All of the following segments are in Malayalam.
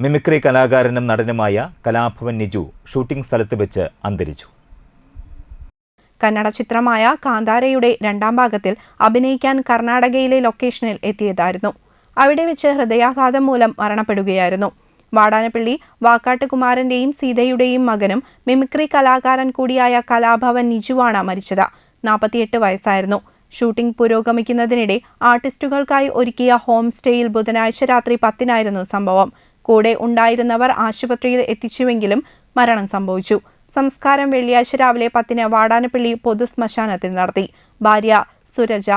മിമിക്രി കലാകാരനും നടനുമായ കലാഭവൻ നിജു ഷൂട്ടിംഗ് സ്ഥലത്ത് വെച്ച് അന്തരിച്ചു. കന്നഡ ചിത്രമായ കാന്താരയുടെ രണ്ടാം ഭാഗത്തിൽ അഭിനയിക്കാൻ കർണാടകയിലെ ലൊക്കേഷനിൽ എത്തിയതായിരുന്നു. അവിടെ വെച്ച് ഹൃദയാഘാതം മൂലം മരണപ്പെടുകയായിരുന്നു. വാടാനപ്പള്ളി വാക്കാട്ടുകുമാരന്റെയും സീതയുടെയും മകനും മിമിക്രി കലാകാരൻ കൂടിയായ കലാഭവൻ നിജുവാണ് മരിച്ചത്. 48 വയസ്സായിരുന്നു. ഷൂട്ടിംഗ് പുരോഗമിക്കുന്നതിനിടെ ആർട്ടിസ്റ്റുകൾക്കായി ഒരുക്കിയ ഹോം സ്റ്റേയിൽ ബുധനാഴ്ച രാത്രി 10-നായിരുന്നു സംഭവം. കൂടെ ഉണ്ടായിരുന്നവർ ആശുപത്രിയിൽ എത്തിച്ചുവെങ്കിലും മരണം സംഭവിച്ചു. സംസ്കാരം വെള്ളിയാഴ്ച രാവിലെ 10-ന് വാടാനപ്പള്ളി പൊതുശ്മശാനത്തിൽ നടത്തി. ഭാര്യ സുരജ,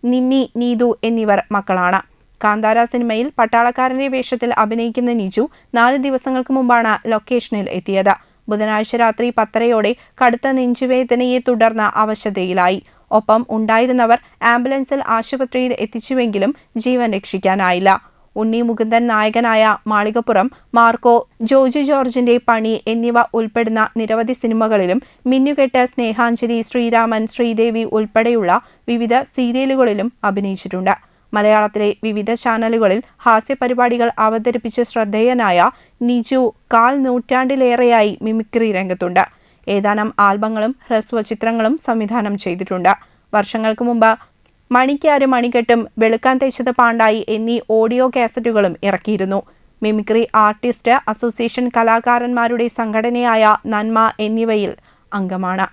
നിമ്മി, നീതു എന്നിവർ മക്കളാണ്. കാന്താര സിനിമയിൽ പട്ടാളക്കാരന്റെ വേഷത്തിൽ അഭിനയിക്കുന്ന നിജു 4 ദിവസങ്ങൾക്ക് മുമ്പാണ് ലൊക്കേഷനിൽ എത്തിയത്. ബുധനാഴ്ച രാത്രി 10:30-ഓടെ കടുത്ത നെഞ്ചുവേദനയെ തുടർന്ന് അവശതയിലായി. ഒപ്പം ഉണ്ടായിരുന്നവർ ആംബുലൻസിൽ ആശുപത്രിയിൽ എത്തിച്ചുവെങ്കിലും ജീവൻ രക്ഷിക്കാനായില്ല. ഉണ്ണി മുകുന്ദൻ നായകനായ മാളികപ്പുറം, മാർക്കോ, ജോജു ജോർജിന്റെ പണി എന്നിവ ഉൾപ്പെടുന്ന നിരവധി സിനിമകളിലും മിന്നുകെട്ട്, സ്നേഹാഞ്ജലി, ശ്രീരാമൻ, ശ്രീദേവി ഉൾപ്പെടെയുള്ള വിവിധ സീരിയലുകളിലും അഭിനയിച്ചിട്ടുണ്ട്. മലയാളത്തിലെ വിവിധ ചാനലുകളിൽ ഹാസ്യപരിപാടികൾ അവതരിപ്പിച്ച് ശ്രദ്ധേയനായ നിജു 1/4 നൂറ്റാണ്ടിലേറെയായി മിമിക്രി രംഗത്തുണ്ട്. ഏതാനും ആൽബങ്ങളും ഹ്രസ്വചിത്രങ്ങളും സംവിധാനം ചെയ്തിട്ടുണ്ട്. വർഷങ്ങൾക്ക് മുമ്പ് മണിക്കാര് മണികെട്ടും, വെളുക്കാൻ തേച്ചത് പാണ്ടായി എന്നീ ഓഡിയോ കാസറ്റുകളും ഇറക്കിയിരുന്നു. മിമിക്രി ആർട്ടിസ്റ്റ് അസോസിയേഷൻ കലാകാരന്മാരുടെ സംഘടനയായ നന്മ എന്നിവയിൽ അംഗമാണ്.